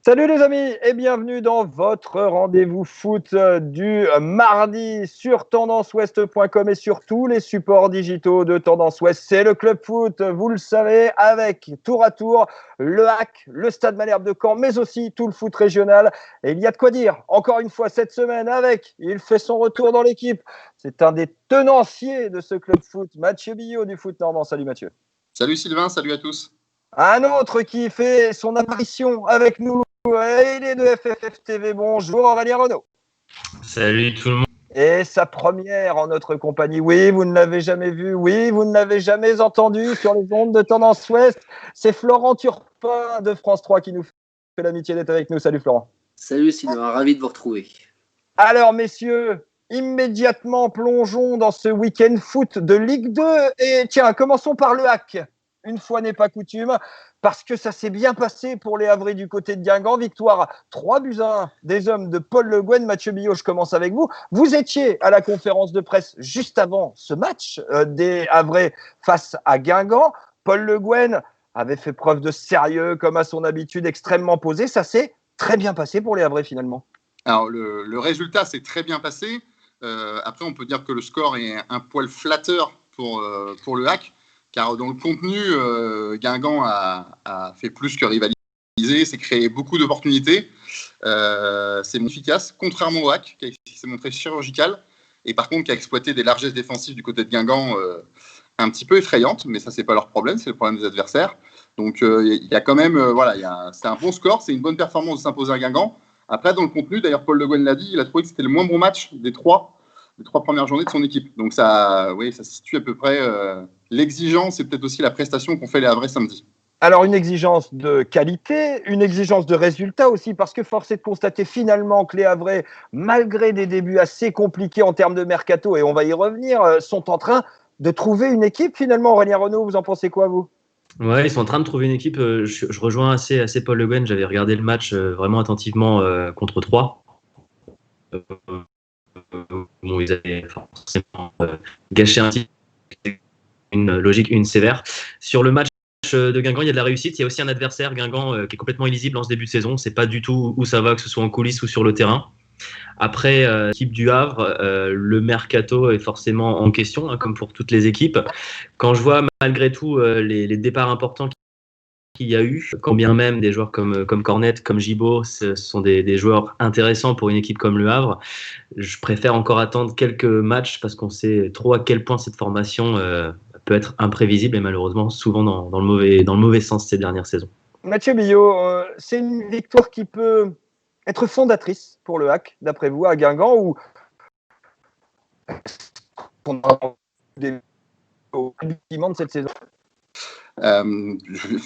Salut les amis et bienvenue dans votre rendez-vous foot du mardi sur tendanceouest.com et sur tous les supports digitaux de Tendance Ouest. C'est le Club Foot, vous le savez, avec tour à tour le HAC, le Stade Malherbe de Caen, mais aussi tout le foot régional. Et il y a de quoi dire, encore une fois cette semaine avec, il fait son retour dans l'équipe. C'est un des tenanciers de ce Club Foot, Mathieu Billot du Foot Normand. Salut Mathieu. Salut Sylvain, salut à tous. Un autre qui fait son apparition avec nous. Il est de FFF TV. Bonjour Aurélien Renaud. Salut tout le monde. Et sa première en notre compagnie. Oui, vous ne l'avez jamais vu. Oui, vous ne l'avez jamais entendu sur les ondes de Tendance Ouest. C'est Florent Turpin de France 3 qui nous fait l'amitié d'être avec nous. Salut Florent. Salut Sylvain, ravi de vous retrouver. Alors messieurs, immédiatement plongeons dans ce week-end foot de Ligue 2. Et tiens, commençons par le HAC. Une fois n'est pas coutume, parce que ça s'est bien passé pour les Havrais du côté de Guingamp. Victoire 3-1 des hommes de Paul Le Guen. Mathieu Billot, je commence avec vous. Vous étiez à la conférence de presse juste avant ce match des Havrais face à Guingamp. Paul Le Guen avait fait preuve de sérieux, comme à son habitude, extrêmement posé. Ça s'est très bien passé pour les Havrais finalement. Alors le résultat s'est très bien passé. Après, on peut dire que le score est un poil flatteur pour le HAC. Car dans le contenu, Guingamp a fait plus que rivaliser, s'est créé beaucoup d'opportunités, c'est efficace, contrairement au HAC, qui s'est montré chirurgical, et par contre qui a exploité des largesses défensives du côté de Guingamp un petit peu effrayantes, mais ça c'est pas leur problème, c'est le problème des adversaires. Donc il y a quand même, c'est un bon score, c'est une bonne performance de s'imposer à Guingamp. Après, dans le contenu, d'ailleurs Paul Le Guen l'a dit, il a trouvé que c'était le moins bon match des trois premières journées de son équipe. Donc ça se situe à peu près. L'exigence et peut-être aussi la prestation qu'ont fait les Havrais samedi. Alors une exigence de qualité, une exigence de résultat aussi, parce que force est de constater finalement que les Havrais, malgré des débuts assez compliqués en termes de mercato, et on va y revenir, sont en train de trouver une équipe finalement. Aurélien Renaud, vous en pensez quoi vous ? Ouais, ils sont en train de trouver une équipe. Je rejoins assez Paul Le Guen. J'avais regardé le match vraiment attentivement contre Troyes. Bon, ils avaient forcément gâché un petit une logique, une sévère. Sur le match de Guingamp, il y a de la réussite. Il y a aussi un adversaire, Guingamp, qui est complètement illisible en ce début de saison. On ne sait pas du tout où ça va, que ce soit en coulisses ou sur le terrain. Après, l'équipe du Havre, le mercato est forcément en question, hein, comme pour toutes les équipes. Quand je vois malgré tout les départs importants qu'il y a eu, quand bien même des joueurs comme Cornet, comme Gibaud, ce sont des joueurs intéressants pour une équipe comme le Havre, je préfère encore attendre quelques matchs parce qu'on sait trop à quel point cette formation peut être imprévisible et malheureusement souvent dans le mauvais sens ces dernières saisons. Mathieu Billot, c'est une victoire qui peut être fondatrice pour le HAC, d'après vous, à Guingamp, ou au débutement de cette saison?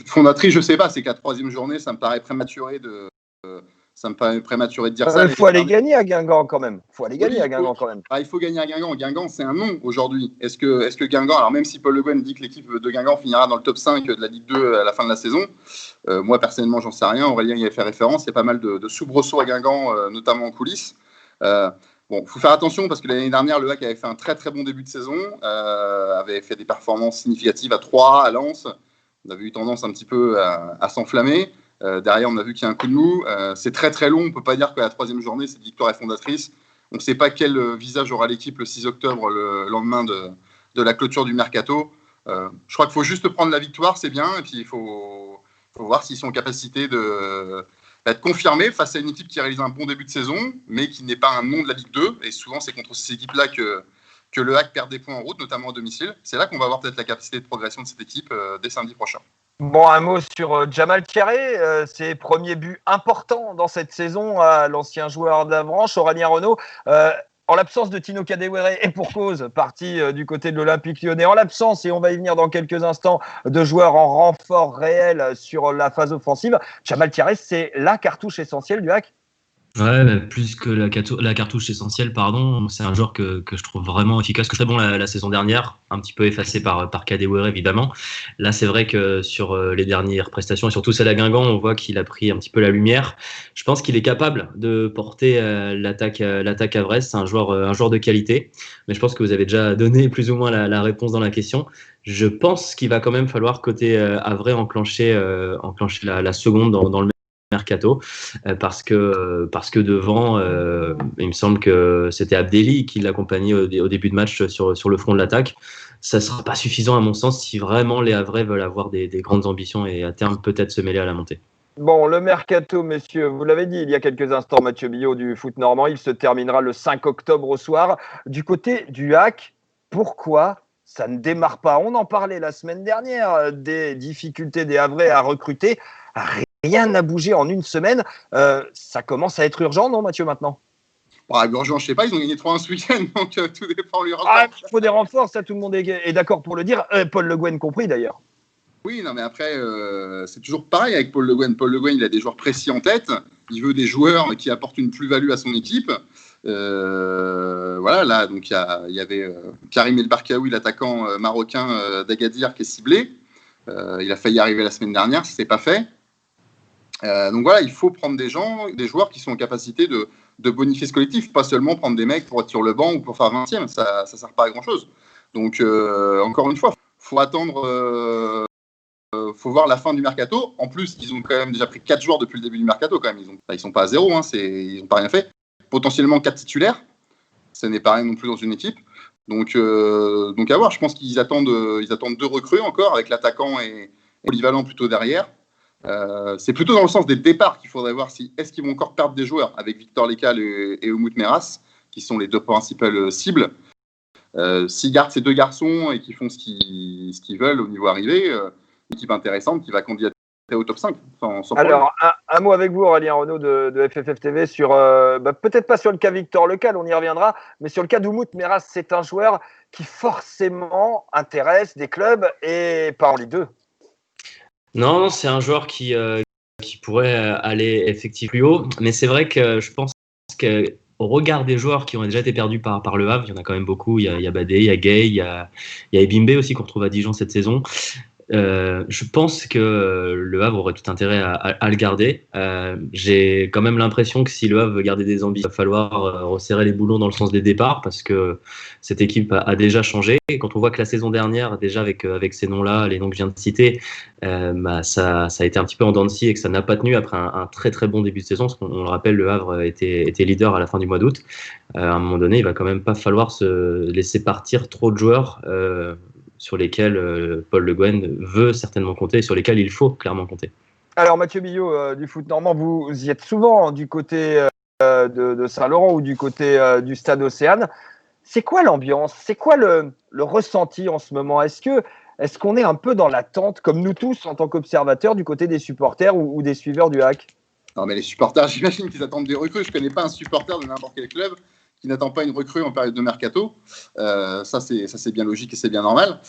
Fondatrice, je ne sais pas, c'est que la troisième journée, ça me paraît prématuré de dire ça. Il faut aller gagner à Guingamp quand même. Il faut gagner à Guingamp quand même. Il faut gagner à Guingamp. Guingamp, c'est un nom aujourd'hui. Est-ce que Guingamp, alors même si Paul Le Guen dit que l'équipe de Guingamp finira dans le top 5 de la Ligue 2 à la fin de la saison, moi personnellement, j'en sais rien. Aurélien y avait fait référence. Il y a pas mal de soubresauts à Guingamp, notamment en coulisses. Bon, il faut faire attention parce que l'année dernière, le HAC avait fait un très très bon début de saison, avait fait des performances significatives à Troyes, à Lens. On avait eu tendance un petit peu à s'enflammer. Derrière, on a vu qu'il y a un coup de mou. C'est très très long. On ne peut pas dire que la troisième journée, cette victoire est fondatrice. On ne sait pas quel visage aura l'équipe le 6 octobre, le lendemain de la clôture du mercato. Je crois qu'il faut juste prendre la victoire, c'est bien. Et puis, il faut voir s'ils sont en capacité d'être confirmés face à une équipe qui réalise un bon début de saison, mais qui n'est pas un nom de la Ligue 2. Et souvent, c'est contre ces équipes-là que le HAC perd des points en route, notamment à domicile. C'est là qu'on va voir peut-être la capacité de progression de cette équipe dès samedi prochain. Bon, un mot sur Jamal Thierry, ses premiers buts importants dans cette saison à l'ancien joueur d'Avranches, Aurélien Renaud. En l'absence de Tino Kadewere, et pour cause, parti du côté de l'Olympique Lyonnais, en l'absence, et on va y venir dans quelques instants, de joueurs en renfort réel sur la phase offensive, Jamal Thierry, c'est la cartouche essentielle du HAC. Ouais, mais plus que la cartouche essentielle, pardon, c'est un joueur que je trouve vraiment efficace, que très bon la saison dernière, un petit peu effacé par Kadewere évidemment. Là, c'est vrai que sur les dernières prestations, et surtout celle à Guingamp, on voit qu'il a pris un petit peu la lumière. Je pense qu'il est capable de porter l'attaque à Brest. C'est un joueur de qualité, mais je pense que vous avez déjà donné plus ou moins la réponse dans la question. Je pense qu'il va quand même falloir côté Havrais enclencher la seconde dans le mercato mercato parce que devant, il me semble que c'était Abdelli qui l'accompagnait au début de match sur le front de l'attaque. Ça ne sera pas suffisant à mon sens si vraiment les Havrais veulent avoir des grandes ambitions et à terme peut-être se mêler à la montée. Bon, le mercato, messieurs, vous l'avez dit il y a quelques instants, Mathieu Billot du Foot Normand, il se terminera le 5 octobre au soir. Du côté du HAC, pourquoi ça ne démarre pas? On en parlait la semaine dernière, des difficultés des Havrais à recruter. Rien n'a bougé en une semaine. Ça commence à être urgent, non, Mathieu, maintenant? Urgent, je ne sais pas, ils ont gagné 3-1 ce week-end, donc tout dépend du rapport. Il faut des renforts, ça tout le monde est d'accord pour le dire, Paul Le Guen compris d'ailleurs. Oui, non, mais après, c'est toujours pareil avec Paul Le Guen. Paul Le Guen, il a des joueurs précis en tête. Il veut des joueurs qui apportent une plus-value à son équipe. Voilà, là, donc il y avait Karim El Barkaoui, l'attaquant marocain d'Agadir, qui est ciblé. Il a failli arriver la semaine dernière, ça ne s'est pas fait. Donc voilà, il faut prendre des joueurs qui sont en capacité de bonifier ce collectif, pas seulement prendre des mecs pour être sur le banc ou pour faire 20e. Ça ne sert pas à grand-chose. Donc, encore une fois, il faut attendre. Faut voir la fin du mercato. En plus, ils ont quand même déjà pris 4 joueurs depuis le début du mercato. Quand même. Ils sont pas à zéro, hein, ils n'ont pas rien fait. Potentiellement 4 titulaires. Ce n'est pas rien non plus dans une équipe. Donc à voir. Je pense qu'ils attendent 2 recrues encore, avec l'attaquant et polyvalent plutôt derrière. C'est plutôt dans le sens des départs qu'il faudrait voir est-ce qu'ils vont encore perdre des joueurs avec Victor Lekal et Umut Meras, qui sont les 2 principales cibles. S'ils gardent ces 2 garçons et qu'ils font ce qu'ils veulent au niveau arrivé, une équipe intéressante qui va candidater au top 5. Sans Alors, un mot avec vous, Aurélien Renaud de FFF TV, sur peut-être pas sur le cas Victor Lekal, on y reviendra, mais sur le cas d'Umut Meras. C'est un joueur qui forcément intéresse des clubs et pas en Ligue 2. Non, c'est un joueur qui pourrait aller effectivement plus haut, mais c'est vrai que je pense qu'au regard des joueurs qui ont déjà été perdus par le Havre, il y en a quand même beaucoup. Il y a Badé, il y a Gay, il y a Ebimbe aussi qu'on retrouve à Dijon cette saison. Je pense que le Havre aurait tout intérêt à le garder. J'ai quand même l'impression que si le Havre veut garder des ambitions, il va falloir resserrer les boulons dans le sens des départs parce que cette équipe a déjà changé. Et quand on voit que la saison dernière, déjà avec ces noms-là, les noms que je viens de citer, ça a été un petit peu en dents de scie et que ça n'a pas tenu après un très très bon début de saison. Parce qu'on le rappelle, le Havre était leader à la fin du mois d'août. À un moment donné, il va quand même pas falloir se laisser partir trop de joueurs sur lesquels Paul Le Guen veut certainement compter et sur lesquels il faut clairement compter. Alors Mathieu Billot du Foot Normand, vous y êtes souvent du côté de Saint-Laurent ou du côté du Stade Océane. C'est quoi l'ambiance? C'est quoi le ressenti en ce moment? Est-ce qu'on est un peu dans l'attente, comme nous tous en tant qu'observateurs, du côté des supporters ou des suiveurs du HAC? Non, mais les supporters, j'imagine qu'ils attendent des recrues. Je ne connais pas un supporter de n'importe quel club qui n'attend pas une recrue en période de mercato. Ça, c'est bien logique et c'est bien normal.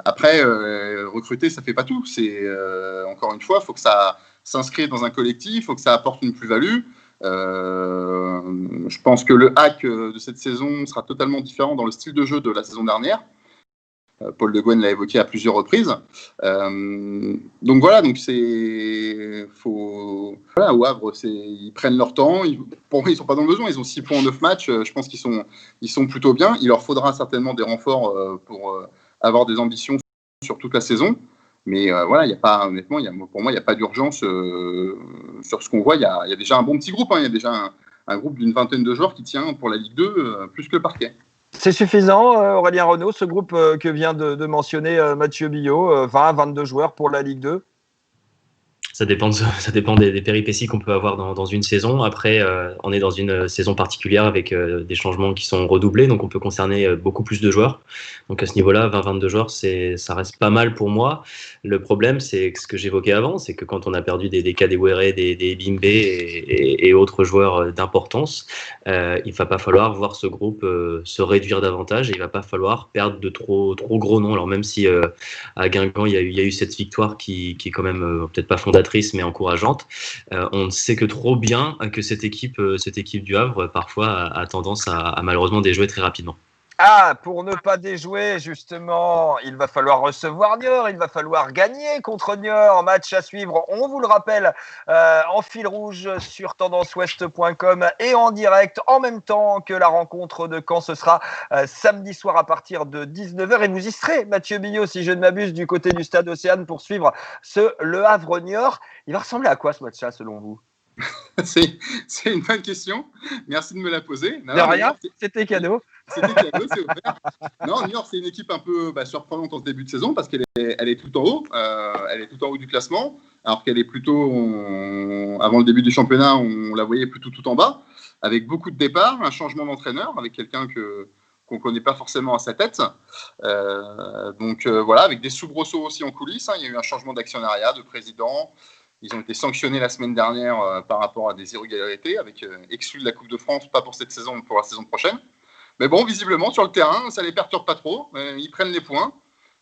Après, recruter, ça ne fait pas tout. Encore une fois, il faut que ça s'inscrive dans un collectif, il faut que ça apporte une plus-value. Je pense que le HAC de cette saison sera totalement différent dans le style de jeu de la saison dernière. Paul Le Guen l'a évoqué à plusieurs reprises. Donc voilà, au Havre, ils prennent leur temps. Pour moi, ils ne sont pas dans le besoin. Ils ont 6 points en 9 matchs. Je pense qu'ils sont plutôt bien. Il leur faudra certainement des renforts pour avoir des ambitions sur toute la saison. Mais voilà, honnêtement, pour moi, il n'y a pas d'urgence sur ce qu'on voit. Il y a déjà un bon petit groupe. Il y a déjà un groupe d'une 20aine de joueurs qui tient pour la Ligue 2 plus que le parquet. C'est suffisant, Aurélien Renaud, ce groupe que vient de mentionner Mathieu Billot, 20-22 joueurs pour la Ligue 2? Ça dépend des péripéties qu'on peut avoir dans une saison. Après, on est dans une saison particulière avec des changements qui sont redoublés, donc on peut concerner beaucoup plus de joueurs. Donc à ce niveau-là, 20-22 joueurs, ça reste pas mal pour moi. Le problème, c'est ce que j'évoquais avant, c'est que quand on a perdu des Kadewere, des Bimbe et autres joueurs d'importance, il va pas falloir voir ce groupe se réduire davantage et il va pas falloir perdre de trop gros noms. Alors même si à Guingamp, il y a eu cette victoire qui est quand même peut-être pas fondatrice, mais encourageante. On ne sait que trop bien que cette équipe du Havre, parfois, a tendance à malheureusement déjouer très rapidement. Ah, pour ne pas déjouer, justement, il va falloir recevoir Niort, il va falloir gagner contre Niort. Match à suivre, on vous le rappelle, en fil rouge sur tendanceouest.com et en direct en même temps que la rencontre de Caen. Ce sera samedi soir à partir de 19h. Et vous y serez, Mathieu Billot, si je ne m'abuse, du côté du stade Océane pour suivre ce Le Havre-Niort. Il va ressembler à quoi ce match-là, selon vous? C'est une bonne question. Merci de me la poser. De rien, c'était cadeau. C'était cadeau, c'est offert. Non, Niort, c'est une équipe un peu surprenante en ce début de saison parce qu'elle est tout en haut. Elle est tout en haut du classement, alors qu'elle est plutôt, avant le début du championnat, on la voyait plutôt tout en bas, avec beaucoup de départs, un changement d'entraîneur, avec quelqu'un qu'on ne connaît pas forcément à sa tête. Voilà, avec des soubresauts aussi en coulisses. Il y a eu un changement d'actionnariat, de président. Ils ont été sanctionnés la semaine dernière par rapport à des irrégularités, avec exclus de la Coupe de France, pas pour cette saison, mais pour la saison prochaine. Mais bon, visiblement, sur le terrain, ça ne les perturbe pas trop. Ils prennent les points,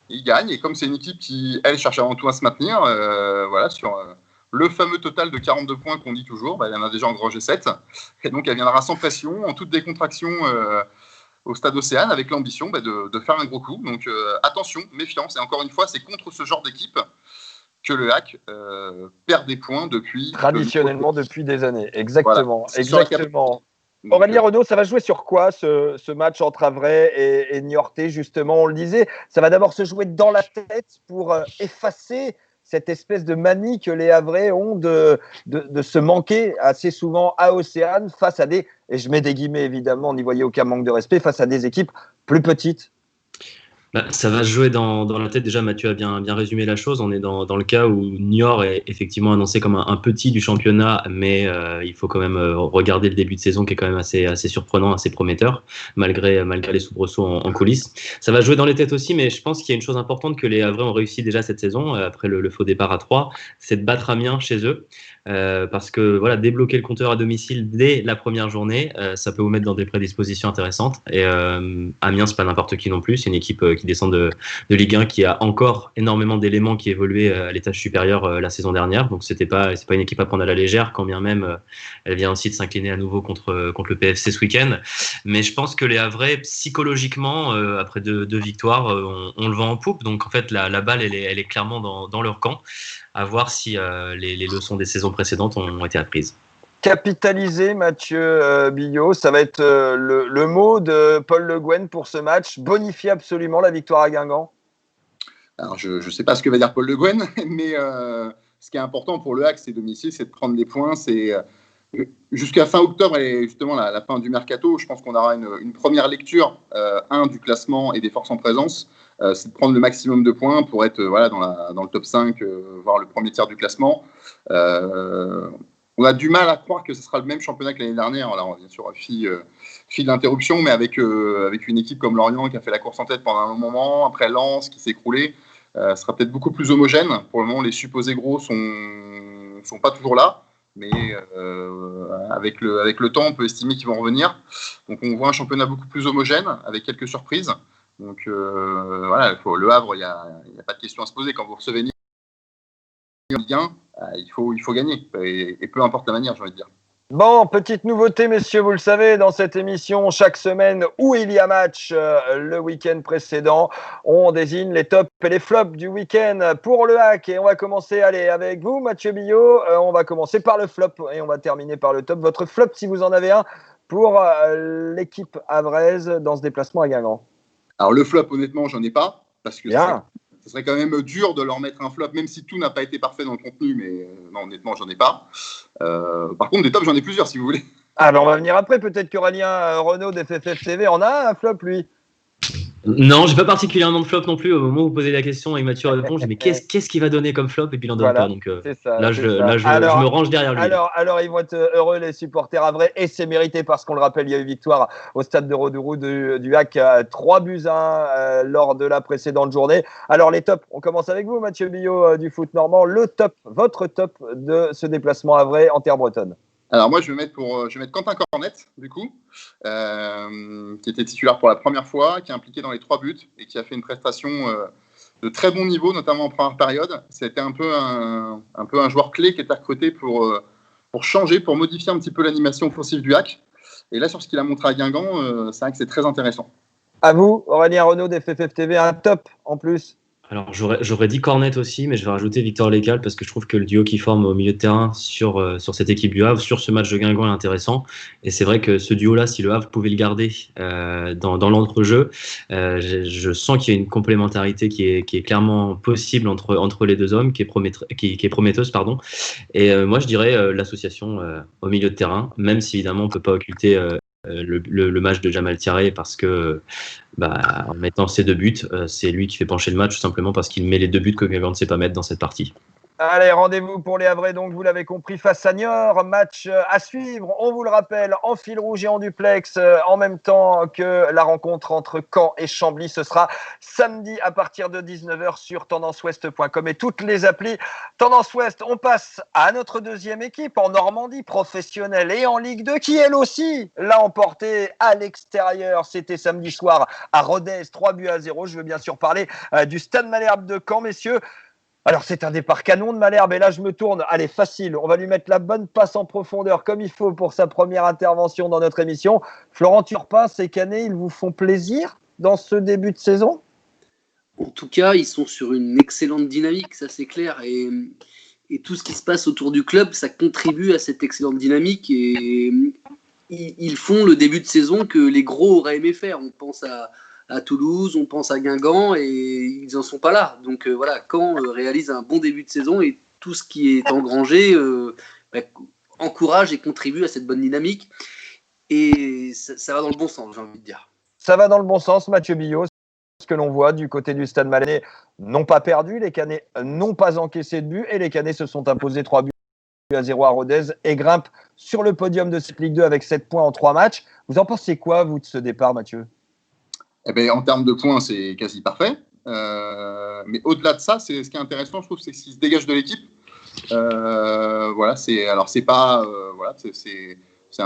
ils gagnent. Et comme c'est une équipe qui, elle, cherche avant tout à se maintenir, sur le fameux total de 42 points qu'on dit toujours, elle en a déjà engrangé 7. Et donc, elle viendra sans pression, en toute décontraction, au stade Océane, avec l'ambition de faire un gros coup. Donc, attention, méfiance. Et encore une fois, c'est contre ce genre d'équipe que le HAC perd des points depuis... Traditionnellement, depuis des années. Exactement. Voilà. Exactement. Aurélien Renaud, ça va jouer sur quoi ce match entre Havrais et Niortais, justement? On le disait, ça va d'abord se jouer dans la tête pour effacer cette espèce de manie que les Havrais ont de se manquer assez souvent à Océane face à des, et je mets des guillemets évidemment, on n'y voyait aucun manque de respect, face à des équipes plus petites. Ça va se jouer dans la tête. Déjà, Mathieu a bien résumé la chose. On est dans le cas où Niort est effectivement annoncé comme un petit du championnat, mais il faut quand même regarder le début de saison qui est quand même assez surprenant, assez prometteur, malgré les soubresauts en coulisses. Ça va jouer dans les têtes aussi, mais je pense qu'il y a une chose importante que les Havrais ont réussi déjà cette saison, après le faux départ à 3, c'est de battre Amiens chez eux. Parce que voilà, débloquer le compteur à domicile dès la première journée, ça peut vous mettre dans des prédispositions intéressantes. Et Amiens, c'est pas n'importe qui non plus, c'est une équipe qui descend de Ligue 1, qui a encore énormément d'éléments qui évoluaient à l'étage supérieur la saison dernière. Donc c'est pas une équipe à prendre à la légère, quand bien même elle vient aussi de s'incliner à nouveau contre le PFC ce week-end. Mais je pense que les Havrais, psychologiquement, après deux victoires, on le vend en poupe. Donc en fait, la balle, elle est clairement dans leur camp. À voir si les leçons des saisons précédentes ont été apprises. Capitaliser, Mathieu Billot, ça va être le mot de Paul Le Guen pour ce match. Bonifier absolument la victoire à Guingamp. Alors, je ne sais pas ce que va dire Paul Le Guen, mais ce qui est important pour le HAC, c'est domicile, c'est de prendre les points. C'est jusqu'à fin octobre et justement la fin du mercato, je pense qu'on aura une première lecture, du classement et des forces en présence. C'est de prendre le maximum de points pour être dans le top 5, voire le premier tiers du classement. On a du mal à croire que ce sera le même championnat que l'année dernière. Alors, bien sûr, fil d'interruption, mais avec une équipe comme Lorient qui a fait la course en tête pendant un long moment, après Lens qui s'est écroulé, sera peut-être beaucoup plus homogène. Pour le moment, les supposés gros sont pas toujours là, mais avec le temps, on peut estimer qu'ils vont revenir. Donc, on voit un championnat beaucoup plus homogène, avec quelques surprises. Donc, le Havre, il n'y a pas de question à se poser. Quand vous recevez Ligue 1, il faut gagner, et peu importe la manière, j'ai envie de dire. Bon, petite nouveauté, messieurs, vous le savez, dans cette émission, chaque semaine où il y a match le week-end précédent, on désigne les tops et les flops du week-end pour le HAC. Et on va commencer, avec vous, Mathieu Billot. On va commencer par le flop et on va terminer par le top. Votre flop, si vous en avez un, pour l'équipe havraise dans ce déplacement à Guingamp. Alors, le flop, honnêtement, j'en ai pas, parce que ce serait quand même dur de leur mettre un flop, même si tout n'a pas été parfait dans le contenu, mais non, honnêtement, j'en ai pas. Par contre, des tops, j'en ai plusieurs, si vous voulez. Ah, ben on va venir après. Peut-être qu'Aurélien Renaud d'FFFTV en a un flop, lui. Non, j'ai pas particulièrement de flop non plus. Au moment où vous posez la question et Mathieu répond, je dis mais qu'est-ce qu'il va donner comme flop, et puis il n'en donne pas. Donc je me range derrière lui. Alors ils vont être heureux, les supporters havrais, et c'est mérité parce qu'on le rappelle, il y a eu victoire au stade de Rodourou du HAC à 3-1 lors de la précédente journée. Alors les tops, on commence avec vous, Mathieu Billot du foot normand. Votre top de ce déplacement havrais en terre bretonne. Alors moi, je vais mettre Quentin Cornet, du coup, qui était titulaire pour la première fois, qui est impliqué dans les 3 buts et qui a fait une prestation de très bon niveau, notamment en première période. C'était un peu un joueur clé qui était recruté pour changer, pour modifier un petit peu l'animation offensive du HAC. Et là, sur ce qu'il a montré à Guingamp, c'est vrai que c'est très intéressant. À vous, Aurélien Renaud d'FFF TV, un top en plus. Alors, j'aurais dit Cornet aussi, mais je vais rajouter Victor Lécal parce que je trouve que le duo qui forme au milieu de terrain sur cette équipe du Havre, sur ce match de Guingamp est intéressant. Et c'est vrai que ce duo-là, si le Havre pouvait le garder dans l'entrejeu, je sens qu'il y a une complémentarité qui est clairement possible entre les deux hommes, qui est prometteuse, pardon. Et moi, je dirais l'association au milieu de terrain, même si évidemment on ne peut pas occulter le match de Jamal Thiaré parce que en mettant ses 2 buts, c'est lui qui fait pencher le match tout simplement parce qu'il met les 2 buts que Guingamp ne sait pas mettre dans cette partie. Allez, rendez-vous pour les Havrais, donc vous l'avez compris, face à Niort. Match à suivre, on vous le rappelle, en fil rouge et en duplex, en même temps que la rencontre entre Caen et Chambly. Ce sera samedi à partir de 19h sur tendanceouest.com et toutes les applis Tendance Ouest. On passe à notre deuxième équipe en Normandie, professionnelle et en Ligue 2, qui elle aussi l'a emporté à l'extérieur. C'était samedi soir à Rodez, 3-0. Je veux bien sûr parler du Stade Malherbe de Caen, messieurs. Alors, c'est un départ canon de Malherbe. Et là, je me tourne. Allez, facile. On va lui mettre la bonne passe en profondeur comme il faut pour sa première intervention dans notre émission. Florent Turpin, ces Canets, ils vous font plaisir dans ce début de saison? En tout cas, ils sont sur une excellente dynamique, ça c'est clair. Et tout ce qui se passe autour du club, ça contribue à cette excellente dynamique. Et ils font le début de saison que les gros auraient aimé faire. On pense à Toulouse, on pense à Guingamp et ils n'en sont pas là. Donc voilà, Caen réalise un bon début de saison et tout ce qui est engrangé encourage et contribue à cette bonne dynamique. Et ça va dans le bon sens, j'ai envie de dire. Ça va dans le bon sens, Mathieu Billot. Ce que l'on voit du côté du Stade Malais n'ont pas perdu, les Canets n'ont pas encaissé de but et les Canets se sont imposés 3-0 à Rodez et grimpent sur le podium de cette Ligue 2 avec 7 points en 3 matchs. Vous en pensez quoi, vous, de ce départ, Mathieu? Eh ben, en termes de points, c'est quasi parfait. Mais au-delà de ça, ce qui est intéressant, je trouve, c'est qu'il se dégage de l'équipe. Voilà, c'est un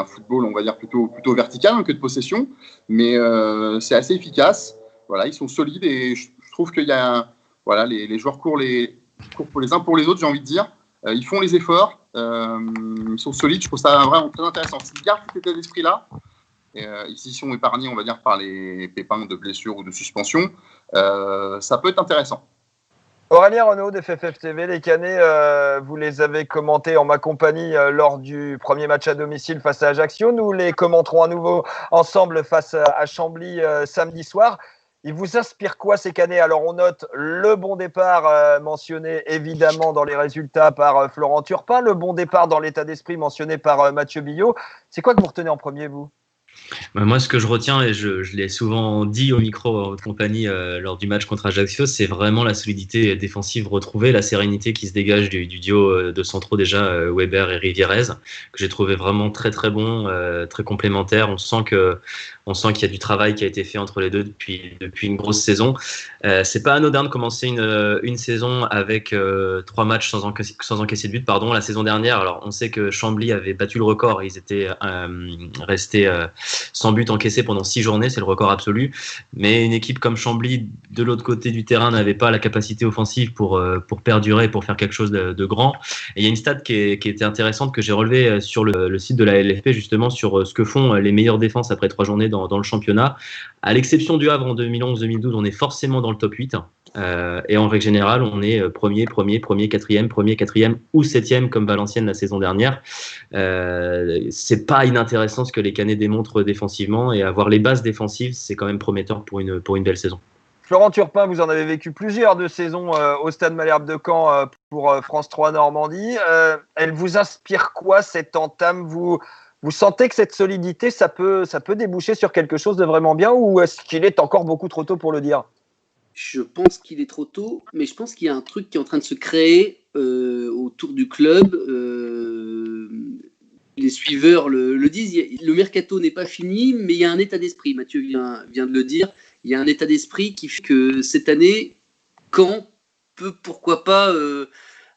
football, on va dire, plutôt vertical que de possession, mais c'est assez efficace. Voilà, ils sont solides et je trouve qu'il y a, voilà, les joueurs courent pour les uns pour les autres, j'ai envie de dire. Ils font les efforts, ils sont solides. Je trouve ça vraiment très intéressant. S'ils gardent cet état d'esprit-là, ils sont épargnés, on va dire, par les pépins de blessures ou de suspension, ça peut être intéressant. Aurélien Renaud de FFF TV, les Canets, vous les avez commentés en ma compagnie lors du premier match à domicile face à Ajaccio. Nous les commenterons à nouveau ensemble face à Chambly samedi soir. Il vous inspire quoi ces Canets? Alors on note le bon départ mentionné évidemment dans les résultats par Florent Turpin, le bon départ dans l'état d'esprit mentionné par Mathieu Billot. C'est quoi que vous retenez en premier, vous? Moi, ce que je retiens, et je l'ai souvent dit au micro en votre compagnie lors du match contre Ajaccio, c'est vraiment la solidité défensive retrouvée, la sérénité qui se dégage du duo de centraux déjà, Weber et Rivierez, que j'ai trouvé vraiment très très bon, très complémentaire. On sent qu'il y a du travail qui a été fait entre les deux depuis une grosse saison. C'est pas anodin de commencer une saison avec 3 matchs sans encaisser de but. Pardon, la saison dernière, alors on sait que Chambly avait battu le record, ils étaient restés sans but encaissé pendant 6 journées, c'est le record absolu. Mais une équipe comme Chambly, de l'autre côté du terrain, n'avait pas la capacité offensive pour perdurer, pour faire quelque chose de grand. Et il y a une stat qui était intéressante que j'ai relevée sur le site de la LFP, justement, sur ce que font les meilleures défenses après 3 journées dans le championnat. À l'exception du Havre en 2011-2012, on est forcément dans le top 8. Et en règle générale, on est premier, quatrième ou septième comme Valenciennes la saison dernière. C'est pas inintéressant ce que les Canets démontrent défensivement, et avoir les bases défensives, c'est quand même prometteur pour une belle saison. Florent Turpin, vous en avez vécu plusieurs de saisons au Stade Malherbe de Caen pour France 3 Normandie. Elle vous inspire quoi cette entame? Vous sentez que cette solidité, ça peut déboucher sur quelque chose de vraiment bien, ou est-ce qu'il est encore beaucoup trop tôt pour le dire? Je pense qu'il est trop tôt, mais je pense qu'il y a un truc qui est en train de se créer autour du club. Les suiveurs le disent, le mercato n'est pas fini, mais il y a un état d'esprit. Mathieu vient de le dire. Il y a un état d'esprit qui fait que cette année, Caen peut, pourquoi pas,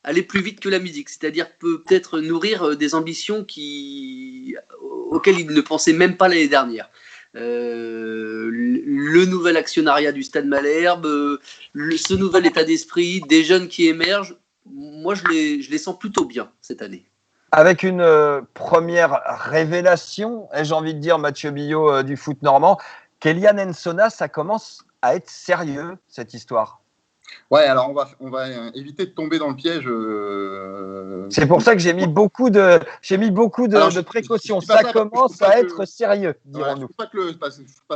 aller plus vite que la musique. C'est-à-dire peut-être nourrir des ambitions auxquelles il ne pensait même pas l'année dernière. Le nouvel actionnariat du Stade Malherbe, ce nouvel état d'esprit, des jeunes qui émergent, moi je les sens plutôt bien cette année. Avec une première révélation, ai-je envie de dire, Mathieu Billot du foot normand, Kélian Nsona, ça commence à être sérieux, cette histoire. Ouais, alors on va éviter de tomber dans le piège. C'est pour ça que j'ai mis beaucoup de précautions. Ça commence à être sérieux, dirons-nous. Pas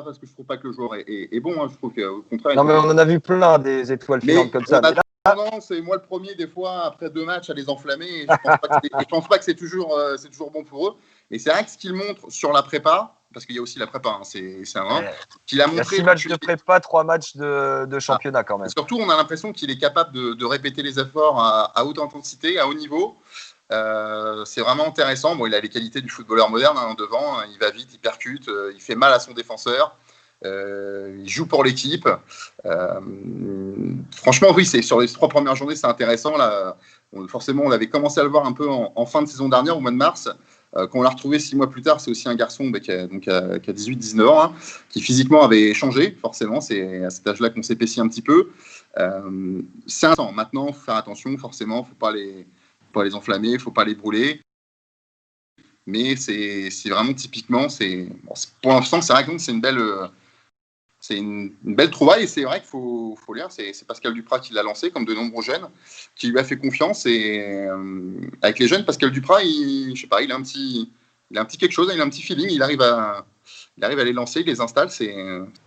parce que je trouve pas que le joueur est bon. Hein, je trouve qu'au contraire. Non, mais on en a vu plein des étoiles filantes comme ça. Tendance, et moi le premier des fois après 2 matchs à les enflammer. Et je pense pas que c'est toujours bon pour eux. Et c'est vrai que ce qu'ils montrent sur la prépa, parce qu'il y a aussi la prépa, hein, c'est un vrai, qu'il a montré. Il y a 6 matchs de prépa, 3 matchs de championnat quand même. Et surtout, on a l'impression qu'il est capable de répéter les efforts à haute intensité, à haut niveau. C'est vraiment intéressant. Bon, il a les qualités du footballeur moderne devant. Il va vite, il percute, il fait mal à son défenseur. Il joue pour l'équipe. Franchement, oui, c'est sur les 3 premières journées, c'est intéressant. Là, forcément, on avait commencé à le voir un peu en fin de saison dernière, au mois de mars. Quand on l'a retrouvé 6 mois plus tard, c'est aussi un garçon qui a 18-19 ans, hein, qui physiquement avait changé, forcément. C'est à cet âge-là qu'on s'épaissit un petit peu. C'est un temps. Maintenant, il faut faire attention, forcément. Il ne faut pas les enflammer, il ne faut pas les brûler. Mais c'est vraiment typiquement, pour l'instant, c'est vrai que c'est une belle... C'est une belle trouvaille, et c'est vrai qu'il faut lire. C'est Pascal Duprat qui l'a lancé, comme de nombreux jeunes, qui lui a fait confiance. Et avec les jeunes, Pascal Duprat, il a un petit quelque chose, il a un petit feeling. Il arrive à les lancer, il les installe.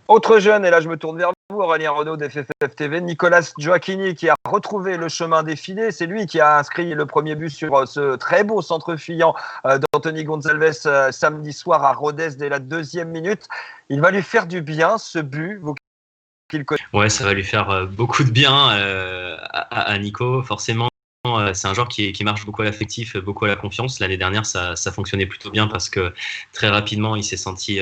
Autre jeune, et là je me tourne vers vous, Aurélien Renaud d'FFF TV, Nicolas Gioacchini, qui a retrouvé le chemin des filets. C'est lui qui a inscrit le premier but sur ce très beau centre fuyant d'Anthony Gonzalez samedi soir à Rodez dès la 2e minute. Il va lui faire du bien, ce but, vous qu'il connaît. Ouais, ça va lui faire beaucoup de bien à Nico, forcément. C'est un joueur qui marche beaucoup à l'affectif, beaucoup à la confiance. L'année dernière, ça fonctionnait plutôt bien parce que très rapidement, il s'est senti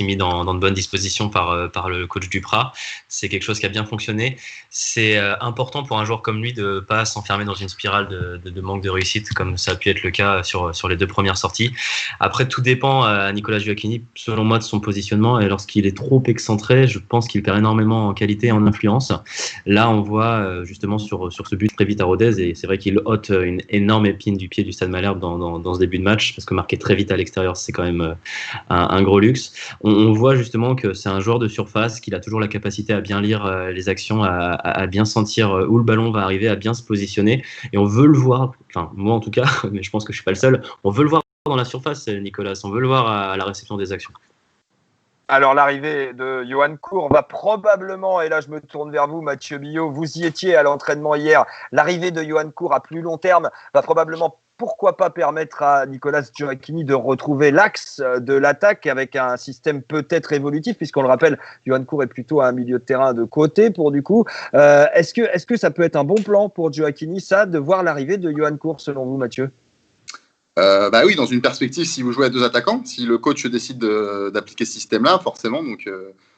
mis dans de bonnes dispositions par le coach Duprat. C'est quelque chose qui a bien fonctionné. C'est important pour un joueur comme lui de pas s'enfermer dans une spirale de manque de réussite, comme ça a pu être le cas sur les 2 premières sorties. Après, tout dépend à Nicolas Gioacchini, selon moi, de son positionnement. Et lorsqu'il est trop excentré, je pense qu'il perd énormément en qualité et en influence. Là, on voit justement sur ce but très vite à Rodez, et c'est vrai qu'il ôte une énorme épine du pied du Stade Malherbe dans ce début de match, parce que marquer très vite à l'extérieur, c'est quand même un gros luxe. On voit justement que c'est un joueur de surface, qu'il a toujours la capacité à bien lire les actions, à bien sentir où le ballon va arriver, à bien se positionner. Et on veut le voir, enfin moi en tout cas, mais je pense que je suis pas le seul, on veut le voir dans la surface, Nicolas, on veut le voir à la réception des actions. Alors, l'arrivée de Yohan Cour va probablement, et là je me tourne vers vous, Mathieu Billot, vous y étiez à l'entraînement hier, l'arrivée de Yohan Cour à plus long terme va probablement, pourquoi pas, permettre à Nicolas Gioacchini de retrouver l'axe de l'attaque avec un système peut-être évolutif, puisqu'on le rappelle, Yohan Cour est plutôt un milieu de terrain de côté pour du coup. Est-ce que ça peut être un bon plan pour Gioacchini, ça, de voir l'arrivée de Yohan Cour, selon vous, Mathieu ? Oui, dans une perspective, si vous jouez à 2 attaquants, si le coach décide d'appliquer ce système-là, forcément, donc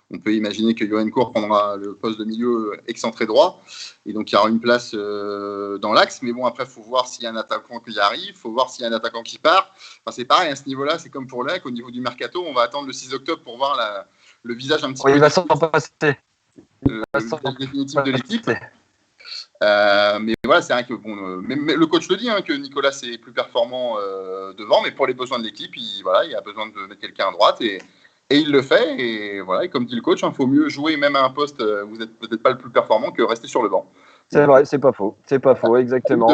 on peut imaginer que Yohan Cour prendra le poste de milieu excentré droit, et donc il y aura une place dans l'axe. Mais bon, après, il faut voir s'il y a un attaquant qui arrive, il faut voir s'il y a un attaquant qui part. Enfin, c'est pareil, à ce niveau-là, c'est comme pour l'AC, au niveau du mercato, on va attendre le 6 octobre pour voir le visage un petit peu. Il va s'en passer. Le visage définitif de l'équipe. Mais voilà, c'est vrai que même le coach le dit, hein, que Nicolas est plus performant devant, mais pour les besoins de l'équipe, il a besoin de mettre quelqu'un à droite, et il le fait. Et voilà, et comme dit le coach, il faut mieux jouer même à un poste où vous n'êtes peut-être pas le plus performant que rester sur le banc. C'est vrai, c'est pas faux, exactement.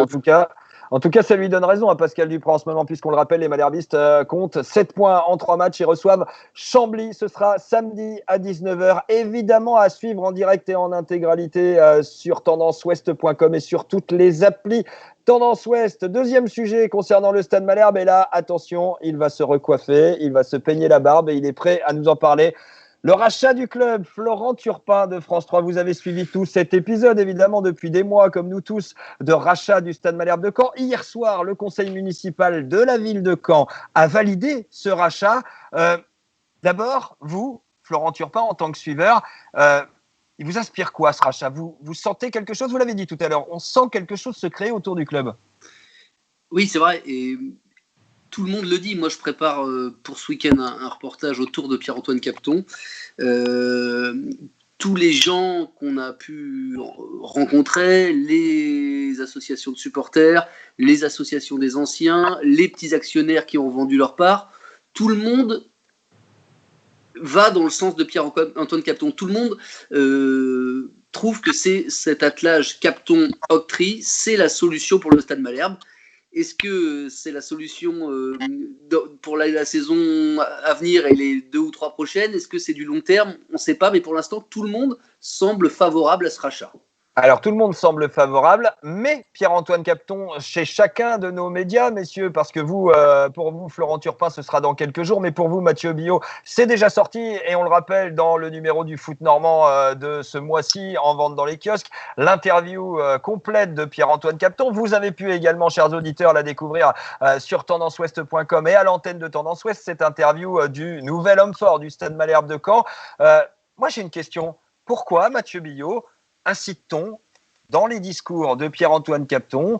En tout cas, ça lui donne raison à Pascal Duprat en ce moment, puisqu'on le rappelle, les Malherbistes comptent 7 points en 3 matchs et reçoivent Chambly. Ce sera samedi à 19h. Évidemment, à suivre en direct et en intégralité sur tendanceouest.com et sur toutes les applis Tendance Ouest. 2e sujet concernant le Stade Malherbe. Et là, attention, il va se recoiffer, il va se peigner la barbe et il est prêt à nous en parler. Le rachat du club, Florent Turpin de France 3. Vous avez suivi tout cet épisode, évidemment, depuis des mois, comme nous tous, de rachat du Stade Malherbe de Caen. Hier soir, le conseil municipal de la ville de Caen a validé ce rachat. D'abord, vous, Florent Turpin, en tant que suiveur, il vous inspire quoi ce rachat ? Vous sentez quelque chose ? Vous l'avez dit tout à l'heure, on sent quelque chose se créer autour du club. Oui, c'est vrai. Et tout le monde le dit. Moi, je prépare pour ce week-end un reportage autour de Pierre-Antoine Capton. Tous les gens qu'on a pu rencontrer, les associations de supporters, les associations des anciens, les petits actionnaires qui ont vendu leur part, tout le monde va dans le sens de Pierre-Antoine Capton. Tout le monde trouve que c'est cet attelage Capton-Octree, c'est la solution pour le Stade Malherbe. Est-ce que c'est la solution pour la saison à venir et les 2 ou 3 prochaines? Est-ce que c'est du long terme? On ne sait pas, mais pour l'instant, tout le monde semble favorable à ce rachat. Alors, tout le monde semble favorable, mais Pierre-Antoine Capton, chez chacun de nos médias, messieurs, parce que vous, pour vous, Florent Turpin, ce sera dans quelques jours, mais pour vous, Mathieu Billot, c'est déjà sorti, et on le rappelle, dans le numéro du Foot Normand de ce mois-ci, en vente dans les kiosques, l'interview complète de Pierre-Antoine Capton. Vous avez pu également, chers auditeurs, la découvrir sur tendanceouest.com et à l'antenne de Tendance Ouest, cette interview du nouvel homme fort du Stade Malherbe de Caen. Moi, j'ai une question. Pourquoi, Mathieu Billot, incite-t-on, dans les discours de Pierre-Antoine Capton,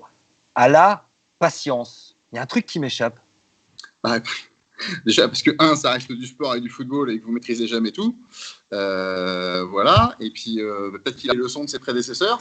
à la patience? Il y a un truc qui m'échappe. Déjà, parce que, ça reste du sport et du football et que vous ne maîtrisez jamais tout. Voilà. Et puis, peut-être qu'il a les leçons de ses prédécesseurs.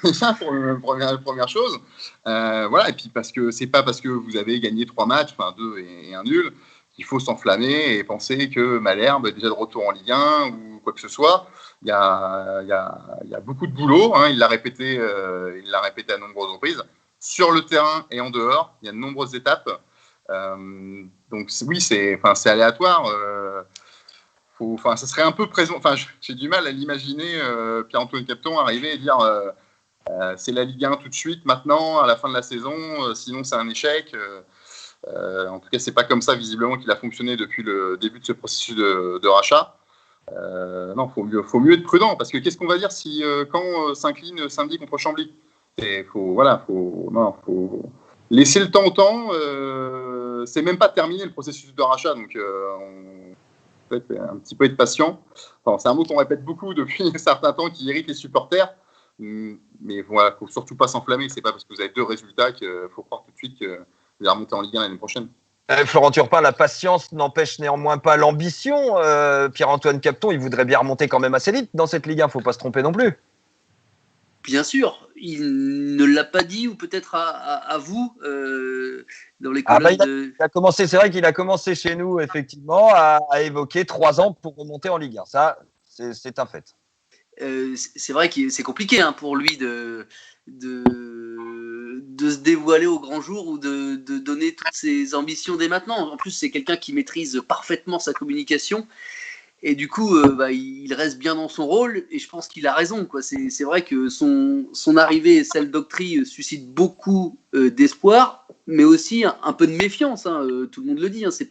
C'est ça, pour la première chose. Voilà. Et puis, parce que c'est pas parce que vous avez gagné 3 matchs, 2 et 1 nul, qu'il faut s'enflammer et penser que Malherbe est déjà de retour en Ligue 1 ou quoi que ce soit. Il y a beaucoup de boulot, hein, il l'a répété à de nombreuses reprises, sur le terrain et en dehors. Il y a de nombreuses étapes. Donc oui, c'est aléatoire. Ça serait un peu présent. J'ai du mal à l'imaginer, Pierre-Antoine Capton arriver et dire c'est la Ligue 1 tout de suite, maintenant, à la fin de la saison, sinon c'est un échec. En tout cas, c'est pas comme ça visiblement qu'il a fonctionné depuis le début de ce processus de rachat. Non, faut mieux être prudent, parce que qu'est-ce qu'on va dire si quand s'incline samedi contre Chambly? Faut laisser le temps au temps. C'est même pas terminé le processus de rachat, donc on peut être un petit peu être patient. C'est un mot qu'on répète beaucoup depuis un certain temps, qui irrite les supporters. Mais voilà, faut surtout pas s'enflammer. C'est pas parce que vous avez 2 résultats qu'il faut croire tout de suite que vous allez remonter en Ligue 1 l'année prochaine. Florent Turpin, la patience n'empêche néanmoins pas l'ambition. Pierre-Antoine Capton, il voudrait bien remonter quand même assez vite dans cette Ligue 1, il ne faut pas se tromper non plus. Bien sûr, il ne l'a pas dit, ou peut-être à vous, dans les colonnes il a commencé, c'est vrai qu'il a commencé chez nous, effectivement, à évoquer 3 ans pour remonter en Ligue 1. Ça, c'est un fait. C'est vrai que c'est compliqué pour lui de se dévoiler au grand jour ou de donner toutes ses ambitions dès maintenant. En plus, c'est quelqu'un qui maîtrise parfaitement sa communication. Et du coup, il reste bien dans son rôle, et je pense qu'il a raison, quoi. C'est vrai que son arrivée et celle d'Octree suscite beaucoup d'espoir, mais aussi un peu de méfiance. Tout le monde le dit. C'est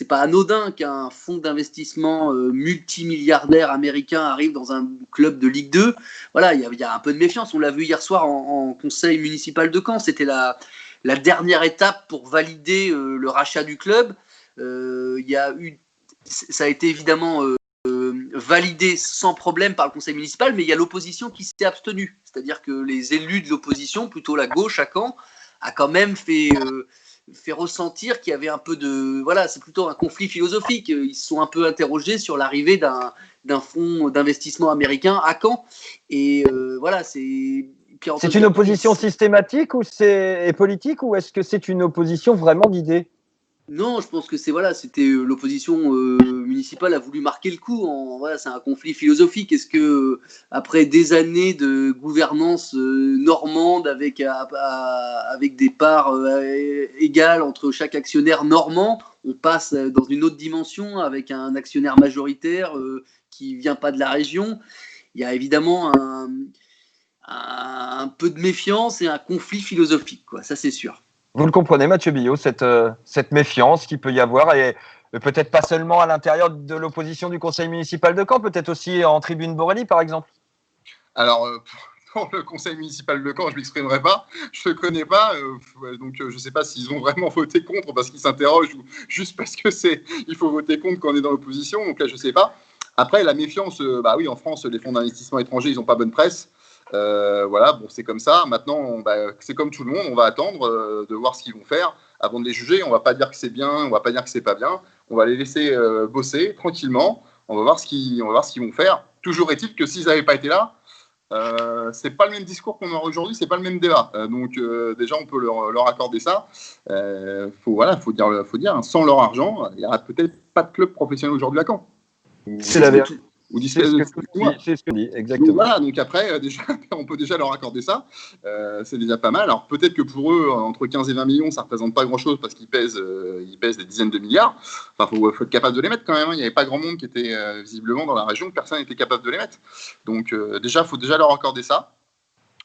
pas anodin qu'un fonds d'investissement multimilliardaire américain arrive dans un club de Ligue 2. Voilà, il y a un peu de méfiance. On l'a vu hier soir en conseil municipal de Caen. C'était la dernière étape pour valider le rachat du club. Ça a été évidemment validé sans problème par le conseil municipal, mais il y a l'opposition qui s'est abstenue. C'est-à-dire que les élus de l'opposition, plutôt la gauche à Caen, a quand même fait ressentir qu'il y avait un peu de... Voilà, c'est plutôt un conflit philosophique. Ils se sont un peu interrogés sur l'arrivée d'un fonds d'investissement américain à Caen. Et voilà, c'est... C'est une opposition systématique et politique, ou est-ce que c'est une opposition vraiment d'idées? Non, je pense que c'était l'opposition municipale a voulu marquer le coup. C'est un conflit philosophique. Est-ce que après des années de gouvernance normande avec des parts égales entre chaque actionnaire normand, on passe dans une autre dimension avec un actionnaire majoritaire qui vient pas de la région? Il y a évidemment un peu de méfiance et un conflit philosophique, quoi. Ça, c'est sûr. Vous le comprenez, Mathieu Billot, cette méfiance qu'il peut y avoir, et peut-être pas seulement à l'intérieur de l'opposition du conseil municipal de Caen, peut-être aussi en tribune Borély, par exemple? Alors, pour le conseil municipal de Caen, je ne m'exprimerai pas. Je ne le connais pas. Donc, je ne sais pas s'ils ont vraiment voté contre parce qu'ils s'interrogent ou juste parce il faut voter contre quand on est dans l'opposition. Donc là, je ne sais pas. Après, la méfiance, oui, en France, les fonds d'investissement étrangers, ils n'ont pas bonne presse. Voilà, bon, c'est comme ça. Maintenant, c'est comme tout le monde, on va attendre de voir ce qu'ils vont faire avant de les juger. On va pas dire que c'est bien, on va pas dire que c'est pas bien. On va les laisser bosser tranquillement. On va voir ce qu'ils vont faire. Toujours est-il que s'ils n'avaient pas été là, c'est pas le même discours qu'on a aujourd'hui, c'est pas le même débat. Donc déjà, on peut leur accorder ça. Faut dire, sans leur argent, il y aura peut-être pas de club professionnel aujourd'hui à Caen. C'est la vérité. Ou C'est ce que dit, exactement. Donc voilà, donc après, déjà, on peut déjà leur accorder ça. C'est déjà pas mal. Alors peut-être que pour eux, entre 15 et 20 millions, ça ne représente pas grand-chose parce qu'ils pèsent des dizaines de milliards. Enfin, faut être capable de les mettre quand même. Il n'y avait pas grand monde qui était visiblement dans la région, personne n'était capable de les mettre. Donc déjà, il faut déjà leur accorder ça.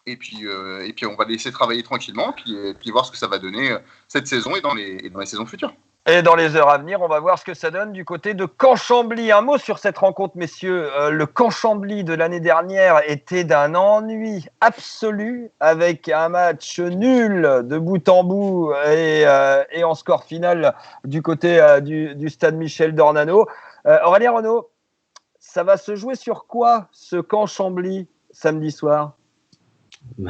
Et puis on va les laisser travailler tranquillement, puis voir ce que ça va donner cette saison et dans les saisons futures. Et dans les heures à venir, on va voir ce que ça donne du côté de Caen-Chambly. Un mot sur cette rencontre, messieurs. Le Caen-Chambly de l'année dernière était d'un ennui absolu, avec un match nul de bout en bout et en score final du côté du stade Michel Dornano. Aurélien Renaud, ça va se jouer sur quoi, ce Caen-Chambly, samedi soir ?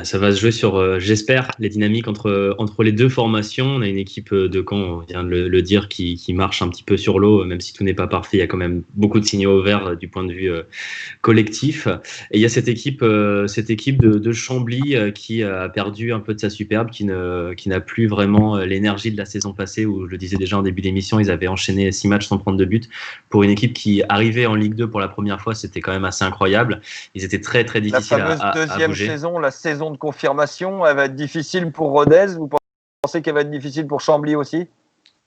Ça va se jouer sur, j'espère, les dynamiques entre les deux formations. On a une équipe de Caen, on vient de le dire, qui marche un petit peu sur l'eau, même si tout n'est pas parfait. Il y a quand même beaucoup de signaux verts du point de vue collectif. Et il y a cette équipe de Chambly qui a perdu un peu de sa superbe, qui n'a plus vraiment l'énergie de la saison passée, où je le disais déjà en début d'émission, ils avaient enchaîné 6 matchs sans prendre de but. Pour une équipe qui arrivait en Ligue 2 pour la première fois, c'était quand même assez incroyable. Ils étaient très très difficiles à bouger. La fameuse deuxième saison, la saison de confirmation, elle va être difficile pour Rodez. Vous pensez qu'elle va être difficile pour Chambly aussi ?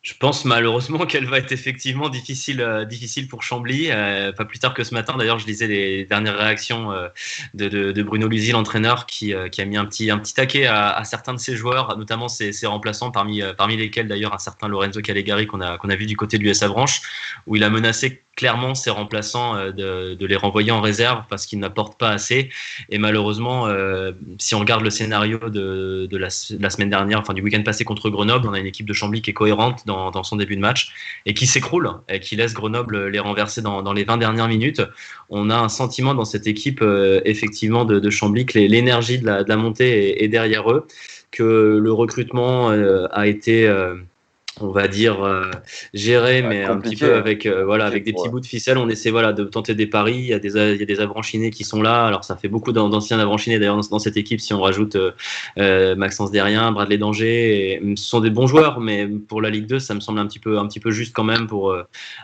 Je pense malheureusement qu'elle va être effectivement difficile pour Chambly. Pas plus tard que ce matin, d'ailleurs, je lisais les dernières réactions de Bruno Luzi, l'entraîneur, qui a mis un petit taquet à certains de ses joueurs, notamment ses remplaçants, parmi lesquels d'ailleurs un certain Lorenzo Calegari qu'on a vu du côté de l'US Avranches, où il a menacé clairement ses remplaçants de les renvoyer en réserve parce qu'ils n'apportent pas assez. Et malheureusement, si on regarde le scénario de la semaine dernière, enfin du week-end passé contre Grenoble, on a une équipe de Chambly qui est cohérente dans son début de match et qui s'écroule et qui laisse Grenoble les renverser dans les 20 dernières minutes. On a un sentiment dans cette équipe effectivement de Chambly que l'énergie de la montée est derrière eux, que le recrutement a été on va dire géré, mais un petit peu avec des petits bouts de ficelle. On essaie de tenter des paris. Il y a des avranchinés qui sont là. Alors ça fait beaucoup d'anciens avranchinés d'ailleurs dans cette équipe. Si on rajoute Maxence Derrien, Bradley Danger, ce sont des bons joueurs, mais pour la Ligue 2, ça me semble un petit peu juste quand même pour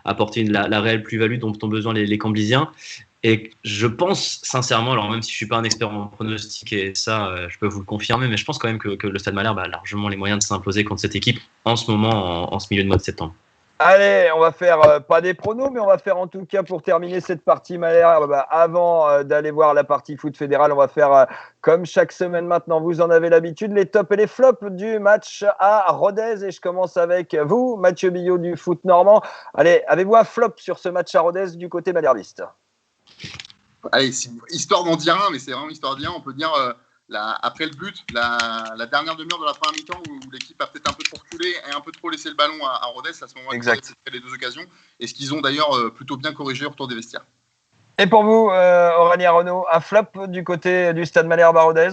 apporter la réelle plus-value dont ont besoin les Camblisiens. Et je pense sincèrement, alors même si je ne suis pas un expert en pronostic et ça, je peux vous le confirmer, mais je pense quand même que le Stade Malherbe a largement les moyens de s'imposer contre cette équipe en ce moment, en ce milieu de mois de septembre. Allez, on va faire pas des pronos, mais on va faire en tout cas pour terminer cette partie Malherbe, avant d'aller voir la partie foot fédéral, on va faire comme chaque semaine maintenant, vous en avez l'habitude, les tops et les flops du match à Rodez. Et je commence avec vous, Mathieu Billot du foot normand. Allez, avez-vous un flop sur ce match à Rodez du côté malherbiste ? Allez, histoire d'en dire un, mais c'est vraiment histoire de dire, on peut dire après le but, la dernière demi-heure de la première mi-temps où l'équipe a peut-être un peu trop reculé et un peu trop laissé le ballon à Rodez, à ce moment-là, exact. Les deux occasions, et ce qu'ils ont d'ailleurs plutôt bien corrigé au retour des vestiaires. Et pour vous, Aurélien Renaud, un flop du côté du Stade Malherbe à Rodez ?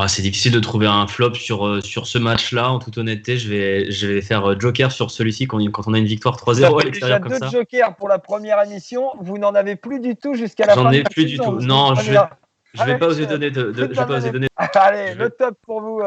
C'est difficile de trouver un flop sur ce match-là. En toute honnêteté, je vais faire joker sur celui-ci quand on a une victoire 3-0 à l'extérieur comme ça. Déjà 2 jokers pour la première émission. Vous n'en avez plus du tout jusqu'à la fin de la saison. J'en ai plus du tout. Non, je vais pas oser donner Allez, le top pour vous,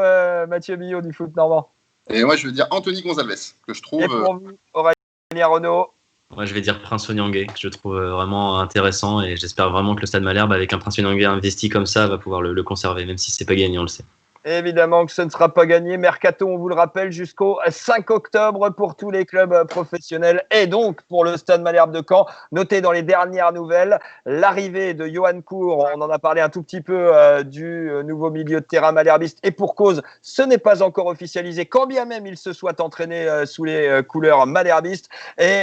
Mathieu Billot du foot normand. Et moi, je veux dire Anthony Gonzalez, que je trouve. Et pour vous, Aurélien Renaud. Moi, je vais dire Prince Onyangé, que je trouve vraiment intéressant et j'espère vraiment que le Stade Malherbe, avec un Prince Onyangé investi comme ça, va pouvoir le conserver, même si c'est pas gagné, on le sait. Évidemment que ce ne sera pas gagné. Mercato, on vous le rappelle, jusqu'au 5 octobre pour tous les clubs professionnels et donc pour le Stade Malherbe de Caen. Notez dans les dernières nouvelles l'arrivée de Johan Cour. On en a parlé un tout petit peu du nouveau milieu de terrain malherbiste et pour cause, ce n'est pas encore officialisé, quand bien même il se soit entraîné sous les couleurs malherbistes. Et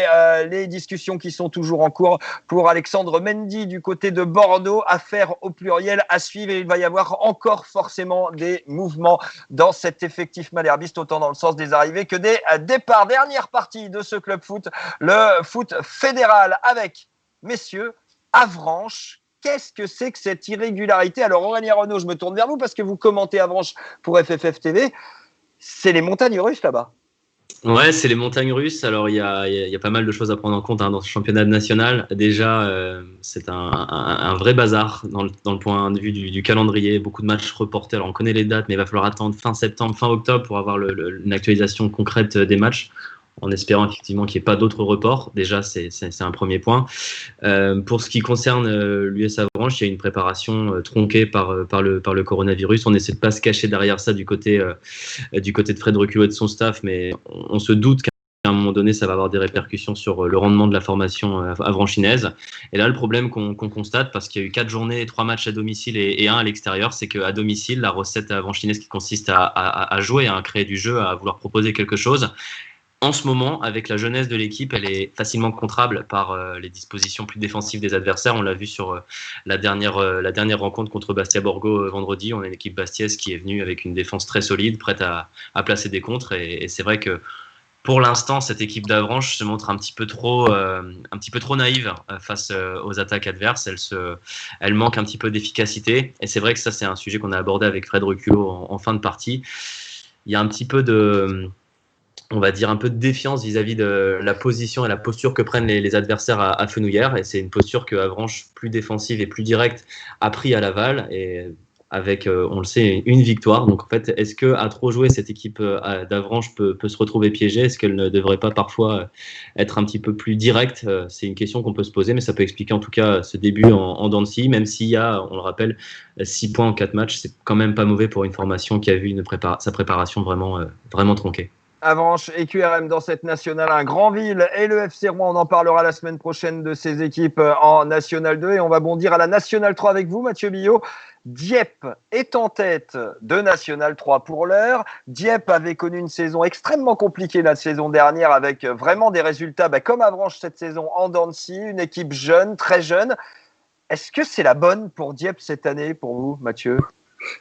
les discussions qui sont toujours en cours pour Alexandre Mendy du côté de Bordeaux. Affaire au pluriel à suivre et il va y avoir encore forcément des mouvement dans cet effectif malherbiste, autant dans le sens des arrivées que des départs. Dernière partie de ce club foot, le foot fédéral avec, messieurs, Avranches. Qu'est-ce que c'est que cette irrégularité ? Alors Aurélien Renaud, je me tourne vers vous parce que vous commentez Avranches pour FFF TV. C'est les montagnes russes là-bas. Ouais, c'est les montagnes russes. Alors, il y a pas mal de choses à prendre en compte dans ce championnat national. Déjà, c'est un vrai bazar dans le point de vue du calendrier. Beaucoup de matchs reportés. Alors, on connaît les dates, mais il va falloir attendre fin septembre, fin octobre pour avoir une actualisation concrète des matchs. en espérant effectivement qu'il n'y ait pas d'autres reports. Déjà, c'est un premier point. Pour ce qui concerne l'US Avranches, il y a une préparation tronquée par le coronavirus. On essaie de pas se cacher derrière ça du côté de Fred Reculot et de son staff, mais on se doute qu'à un moment donné, ça va avoir des répercussions sur le rendement de la formation avranchinaise. Et là, le problème qu'on constate, parce qu'il y a eu 4 journées, 3 matchs à domicile et 1 à l'extérieur, c'est qu'à domicile, la recette avranchinaise qui consiste à jouer, à créer du jeu, à vouloir proposer quelque chose, en ce moment, avec la jeunesse de l'équipe, elle est facilement contrable par les dispositions plus défensives des adversaires. On l'a vu sur la dernière rencontre contre Bastia Borgo vendredi. On a une équipe bastiaise qui est venue avec une défense très solide, prête à placer des contres. Et c'est vrai que pour l'instant, cette équipe d'Avranches se montre un petit peu trop naïve face aux attaques adverses. Elle manque un petit peu d'efficacité. Et c'est vrai que ça, c'est un sujet qu'on a abordé avec Fred Reculot en fin de partie. Il y a un petit peu on va dire un peu de défiance vis-à-vis de la position et la posture que prennent les adversaires à Fenouillère. Et c'est une posture que Avranches, plus défensive et plus directe, a pris à Laval. Et avec, on le sait, une victoire. Donc en fait, est-ce qu'à trop jouer, cette équipe d'Avranches peut se retrouver piégée? Est-ce qu'elle ne devrait pas parfois être un petit peu plus directe? C'est une question qu'on peut se poser, mais ça peut expliquer en tout cas ce début en dents de scie, même s'il y a, on le rappelle, 6 points en 4 matchs. C'est quand même pas mauvais pour une formation qui a vu sa préparation vraiment tronquée. Avranches et QRM dans cette nationale 1. Grandville et le FC Rouen, on en parlera la semaine prochaine de ces équipes en National 2 et on va bondir à la National 3 avec vous, Mathieu Billot. Dieppe est en tête de National 3 pour l'heure. Dieppe avait connu une saison extrêmement compliquée la saison dernière avec vraiment des résultats comme Avranches cette saison en dents de scie, une équipe jeune, très jeune. Est-ce que c'est la bonne pour Dieppe cette année pour vous, Mathieu?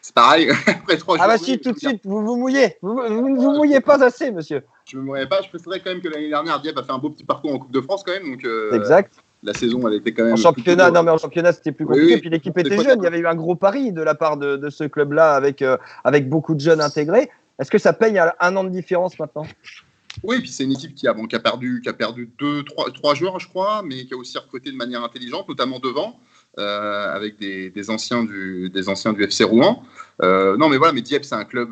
C'est pareil, après 3 jours. Ah bah si, tout de suite, vous vous mouillez. Vous ne vous mouillez pas assez, monsieur. Je ne me mouillerai pas. Je préférerais quand même que l'année dernière, Dieppe a fait un beau petit parcours en Coupe de France quand même. Donc, exact. La saison, elle était quand même... En championnat, non mais en championnat, c'était plus compliqué. Oui. Puis l'équipe était jeune. Il y avait eu un gros pari de la part de ce club-là avec beaucoup de jeunes intégrés. Est-ce que ça paye un an de différence maintenant? Oui, puis c'est une équipe qui a perdu 3 joueurs, je crois, mais qui a aussi recruté de manière intelligente, notamment devant. Avec des anciens du FC Rouen. Non, mais voilà, mais Dieppe, c'est un club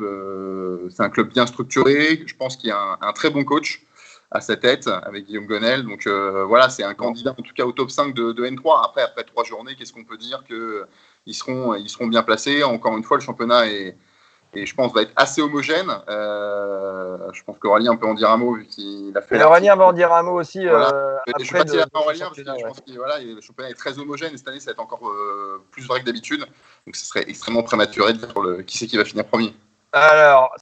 bien structuré. Je pense qu'il y a un très bon coach à sa tête avec Guillaume Gonel. Donc voilà, c'est un candidat en tout cas au top 5 de N3. Après 3 journées, qu'est-ce qu'on peut dire qu'ils seront bien placés. Encore une fois, le championnat et je pense va être assez homogène. Je pense qu'Aurélien peut en dire un mot vu qu'il a fait. Aurélien va en dire un mot aussi. Voilà. Je suis pas tiré par Aurélien parce que je pense que le championnat est très homogène et cette année ça va être encore plus vrai que d'habitude. Donc ce serait extrêmement prématuré de dire qui c'est qui va finir premier. Alors,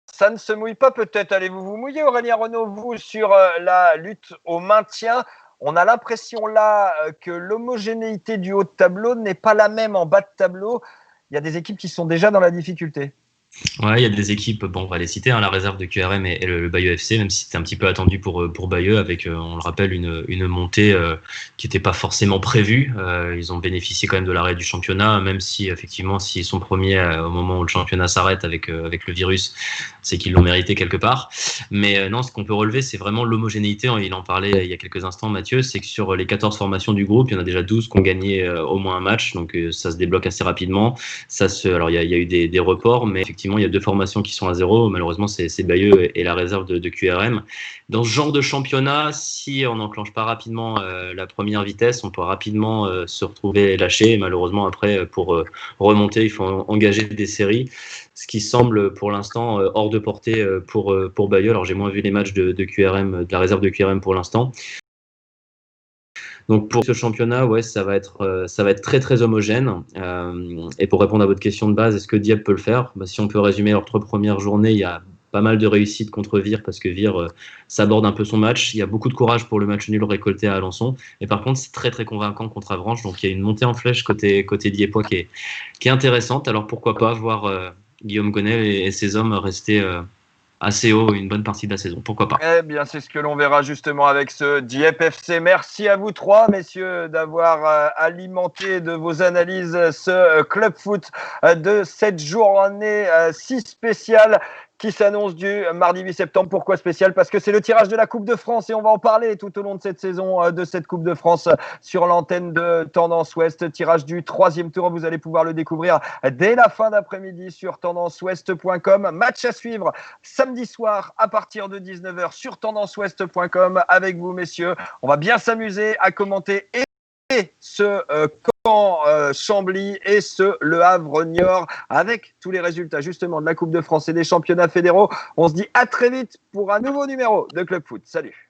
ça ne se mouille pas peut-être. Allez-vous vous mouiller, Aurélien Renaud, vous, sur la lutte au maintien? On a l'impression là que l'homogénéité du haut de tableau n'est pas la même en bas de tableau. Il y a des équipes qui sont déjà dans la difficulté. Ouais, il y a des équipes, on va les citer, la réserve de QRM et le Bayeux FC, même si c'était un petit peu attendu pour Bayeux, avec, on le rappelle, une montée qui n'était pas forcément prévue. Ils ont bénéficié quand même de l'arrêt du championnat, même si, effectivement, s'ils sont premiers au moment où le championnat s'arrête avec le virus, c'est qu'ils l'ont mérité quelque part. Mais non, ce qu'on peut relever, c'est vraiment l'homogénéité. Il en parlait il y a quelques instants, Mathieu, c'est que sur les 14 formations du groupe, il y en a déjà 12 qui ont gagné au moins un match, donc ça se débloque assez rapidement. Alors, il y a eu des reports, mais effectivement, il y a 2 formations qui sont à 0. Malheureusement, c'est Bayeux et la réserve de QRM. Dans ce genre de championnat, si on n'enclenche pas rapidement la première vitesse, on peut rapidement se retrouver lâché. Et malheureusement, après, pour remonter, il faut engager des séries, ce qui semble pour l'instant hors de portée pour Bayeux. Alors, j'ai moins vu les matchs de QRM, de la réserve de QRM pour l'instant. Donc pour ce championnat, ouais, ça va être très très homogène. Et pour répondre à votre question de base, est-ce que Dieppe peut le faire? Si on peut résumer leurs 3 premières journées, il y a pas mal de réussite contre Vire parce que Vire s'aborde un peu son match. Il y a beaucoup de courage pour le match nul récolté à Alençon. Et par contre, c'est très très convaincant contre Avranches. Donc il y a une montée en flèche côté Diepois qui est intéressante. Alors pourquoi pas voir Guillaume Gonel et ses hommes rester assez haut une bonne partie de la saison. Pourquoi pas? Eh bien, c'est ce que l'on verra justement avec ce Dieppe FC. Merci à vous 3, messieurs, d'avoir alimenté de vos analyses ce club foot de cette journée si spéciale qui s'annonce du mardi 8 septembre. Pourquoi spécial? Parce que c'est le tirage de la Coupe de France et on va en parler tout au long de cette saison de cette Coupe de France sur l'antenne de Tendance Ouest. Tirage du 3e tour, vous allez pouvoir le découvrir dès la fin d'après-midi sur tendanceouest.com. Match à suivre samedi soir à partir de 19h sur tendanceouest.com avec vous, messieurs. On va bien s'amuser à commenter et ce Caen Chambly et ce Le Havre Niort avec tous les résultats justement de la Coupe de France et des championnats fédéraux. On se dit à très vite pour un nouveau numéro de Club Foot. Salut.